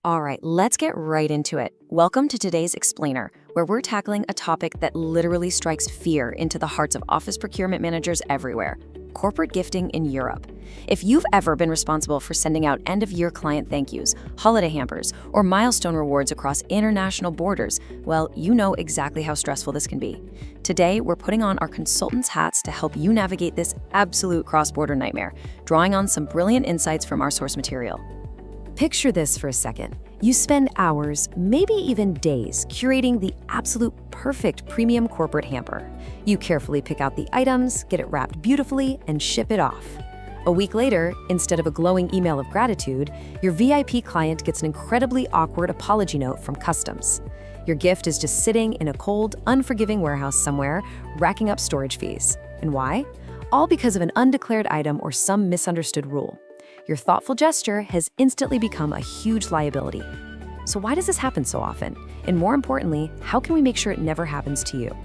All right, let's get right into it. Welcome to today's Explainer, where we're tackling a topic that literally strikes fear into the hearts of office procurement managers everywhere: corporate gifting in Europe. If you've ever been responsible for sending out end-of-year client thank yous, holiday hampers, or milestone rewards across international borders, well, you know exactly how stressful this can be. Today, we're putting on our consultants' hats to help you navigate this absolute cross-border nightmare, drawing on some brilliant insights from our source material. Picture this for a second. You spend hours, maybe even days, curating the absolute perfect premium corporate hamper. You carefully pick out the items, get it wrapped beautifully, and ship it off. A week later, instead of a glowing email of gratitude, your VIP client gets an incredibly awkward apology note from customs. Your gift is just sitting in a cold, unforgiving warehouse somewhere, racking up storage fees. And why? All because of an undeclared item or some misunderstood rule. Your thoughtful gesture has instantly become a huge liability. So why does this happen so often? And more importantly, how can we make sure it never happens to you?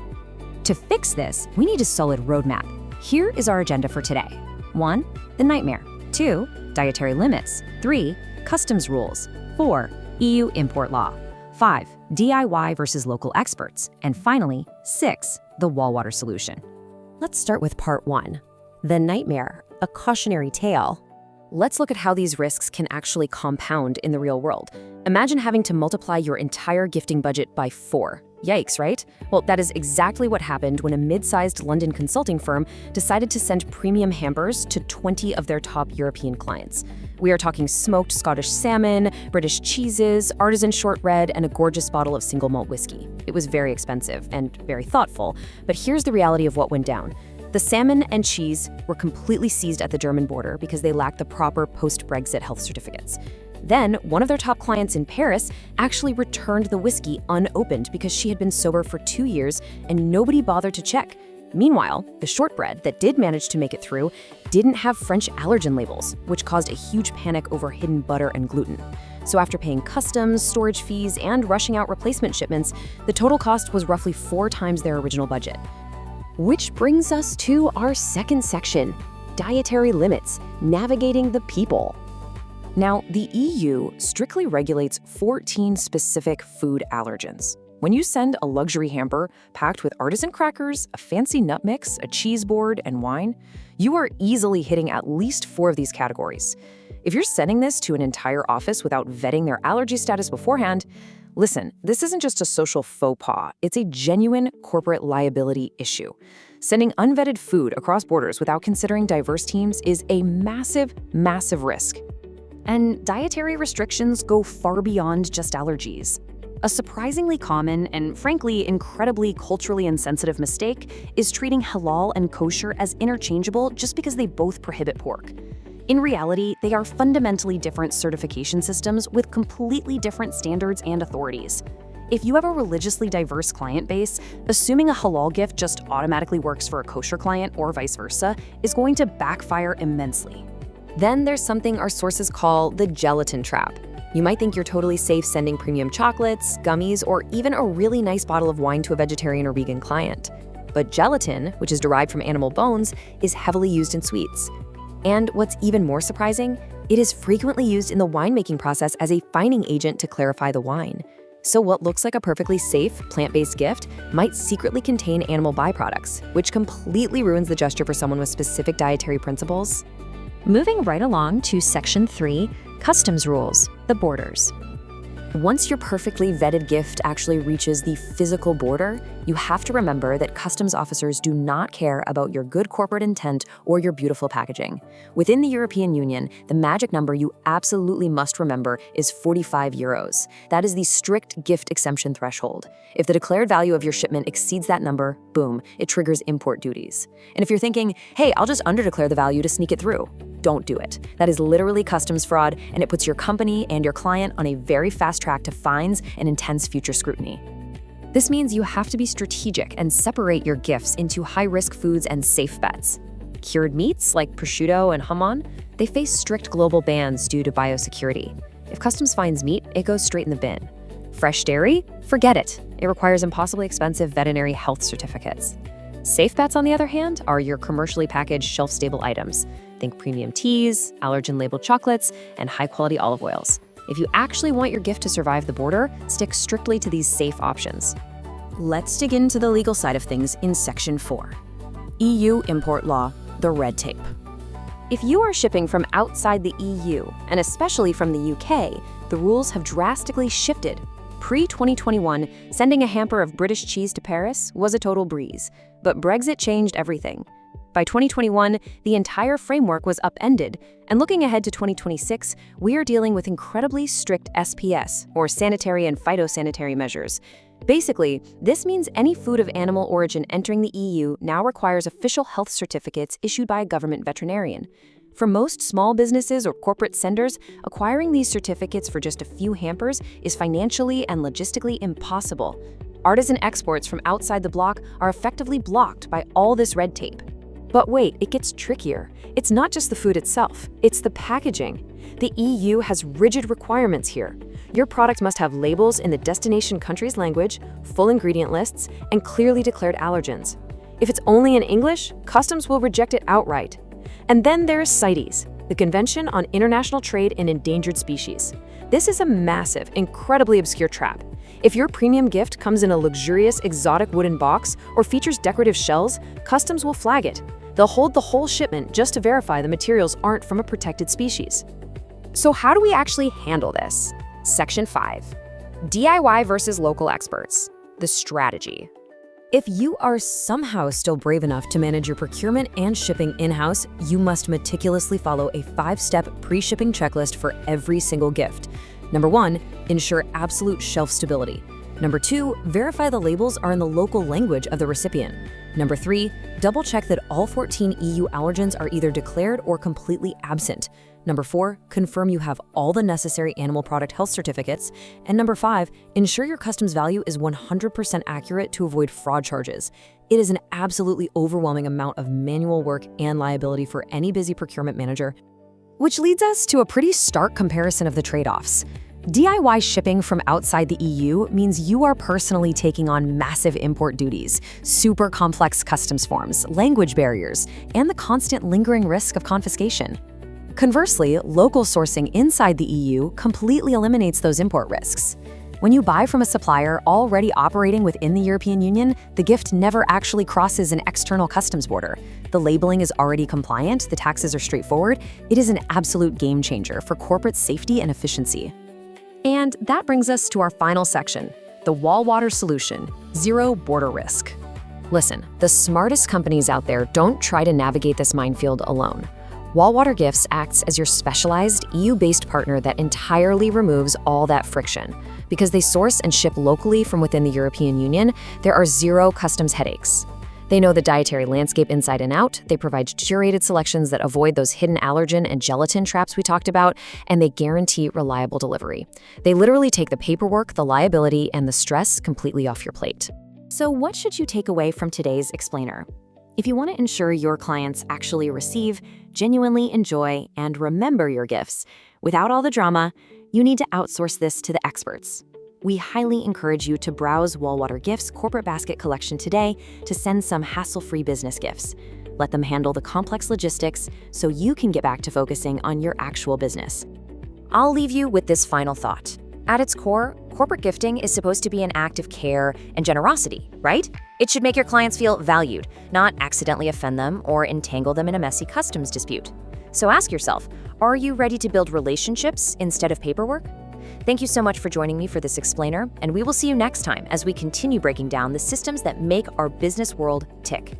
To fix this, we need a solid roadmap. Here is our agenda for today. 1. The nightmare. 2. Dietary limits. 3. Customs rules. 4. EU import law. 5. DIY versus local experts. And finally, 6. The Walwater solution. Let's start with part 1. The nightmare, a cautionary tale. Let's look at how these risks can actually compound in the real world. Imagine having to multiply your entire gifting budget by 4. Yikes, right? Well, that is exactly what happened when a mid-sized London consulting firm decided to send premium hampers to 20 of their top European clients. We are talking smoked Scottish salmon, British cheeses, artisan shortbread, and a gorgeous bottle of single malt whiskey. It was very expensive and very thoughtful, but here's the reality of what went down. The salmon and cheese were completely seized at the German border because they lacked the proper post-Brexit health certificates. Then, one of their top clients in Paris actually returned the whiskey unopened because she had been sober for 2 years and nobody bothered to check. Meanwhile, the shortbread that did manage to make it through didn't have French allergen labels, which caused a huge panic over hidden butter and gluten. So after paying customs, storage fees, and rushing out replacement shipments, the total cost was roughly 4 times their original budget. Which brings us to our second section, dietary limits, navigating the people. Now, the EU strictly regulates 14 specific food allergens. When you send a luxury hamper packed with artisan crackers, a fancy nut mix, a cheese board, and wine, you are easily hitting at least 4 of these categories. If you're sending this to an entire office without vetting their allergy status beforehand, listen, this isn't just a social faux pas, it's a genuine corporate liability issue. Sending unvetted food across borders without considering diverse teams is a massive, massive risk. And dietary restrictions go far beyond just allergies. A surprisingly common and frankly incredibly culturally insensitive mistake is treating halal and kosher as interchangeable just because they both prohibit pork. In reality, they are fundamentally different certification systems with completely different standards and authorities. If you have a religiously diverse client base, assuming a halal gift just automatically works for a kosher client or vice versa is going to backfire immensely. Then there's something our sources call the gelatin trap. You might think you're totally safe sending premium chocolates, gummies, or even a really nice bottle of wine to a vegetarian or vegan client. But gelatin, which is derived from animal bones, is heavily used in sweets. And what's even more surprising, it is frequently used in the winemaking process as a fining agent to clarify the wine. So what looks like a perfectly safe, plant-based gift might secretly contain animal byproducts, which completely ruins the gesture for someone with specific dietary principles. Moving right along to Section 3, Customs Rules, the borders. Once your perfectly vetted gift actually reaches the physical border, you have to remember that customs officers do not care about your good corporate intent or your beautiful packaging. Within the European Union, the magic number you absolutely must remember is 45 euros. That is the strict gift exemption threshold. If the declared value of your shipment exceeds that number, boom, it triggers import duties. And if you're thinking, hey, I'll just underdeclare the value to sneak it through, don't do it. That is literally customs fraud, and it puts your company and your client on a very fast track to fines and intense future scrutiny. This means you have to be strategic and separate your gifts into high-risk foods and safe bets. Cured meats like prosciutto and hamon, they face strict global bans due to biosecurity. If customs finds meat, it goes straight in the bin. Fresh dairy? Forget it. It requires impossibly expensive veterinary health certificates. Safe bets, on the other hand, are your commercially packaged shelf-stable items. Think premium teas, allergen-labeled chocolates, and high-quality olive oils. If you actually want your gift to survive the border, stick strictly to these safe options. Let's dig into the legal side of things in Section 4. EU Import Law, the red tape. If you are shipping from outside the EU, and especially from the UK, the rules have drastically shifted. Pre-2021, sending a hamper of British cheese to Paris was a total breeze, but Brexit changed everything. By 2021, the entire framework was upended, and looking ahead to 2026, we are dealing with incredibly strict SPS, or sanitary and phytosanitary measures. Basically, this means any food of animal origin entering the EU now requires official health certificates issued by a government veterinarian. For most small businesses or corporate senders, acquiring these certificates for just a few hampers is financially and logistically impossible. Artisan exports from outside the bloc are effectively blocked by all this red tape. But wait, it gets trickier. It's not just the food itself, it's the packaging. The EU has rigid requirements here. Your product must have labels in the destination country's language, full ingredient lists, and clearly declared allergens. If it's only in English, customs will reject it outright. And then there's CITES, the Convention on International Trade in Endangered Species. This is a massive, incredibly obscure trap. If your premium gift comes in a luxurious, exotic wooden box or features decorative shells, customs will flag it. They'll hold the whole shipment just to verify the materials aren't from a protected species. So how do we actually handle this? Section 5. DIY versus local experts. The strategy. If you are somehow still brave enough to manage your procurement and shipping in-house, you must meticulously follow a 5-step pre-shipping checklist for every single gift. Number 1, ensure absolute shelf stability. Number 2, verify the labels are in the local language of the recipient. Number 3, double-check that all 14 EU allergens are either declared or completely absent. Number 4, confirm you have all the necessary animal product health certificates. And number 5, ensure your customs value is 100% accurate to avoid fraud charges. It is an absolutely overwhelming amount of manual work and liability for any busy procurement manager. Which leads us to a pretty stark comparison of the trade-offs. DIY shipping from outside the EU means you are personally taking on massive import duties, super complex customs forms, language barriers, and the constant lingering risk of confiscation. Conversely, local sourcing inside the EU completely eliminates those import risks. When you buy from a supplier already operating within the European Union, the gift never actually crosses an external customs border. The labeling is already compliant, the taxes are straightforward. It is an absolute game changer for corporate safety and efficiency. And that brings us to our final section, the Walwater solution, zero border risk. Listen, the smartest companies out there don't try to navigate this minefield alone. Walwater Gifts acts as your specialized EU-based partner that entirely removes all that friction. Because they source and ship locally from within the European Union, there are zero customs headaches. They know the dietary landscape inside and out, they provide curated selections that avoid those hidden allergen and gelatin traps we talked about, and they guarantee reliable delivery. They literally take the paperwork, the liability, and the stress completely off your plate. So what should you take away from today's explainer? If you want to ensure your clients actually receive, genuinely enjoy, and remember your gifts, without all the drama, you need to outsource this to the experts. We highly encourage you to browse Walwater Gifts' corporate basket collection today to send some hassle-free business gifts. Let them handle the complex logistics so you can get back to focusing on your actual business. I'll leave you with this final thought. At its core, corporate gifting is supposed to be an act of care and generosity, right? It should make your clients feel valued, not accidentally offend them or entangle them in a messy customs dispute. So ask yourself, are you ready to build relationships instead of paperwork? Thank you so much for joining me for this explainer, and we will see you next time as we continue breaking down the systems that make our business world tick.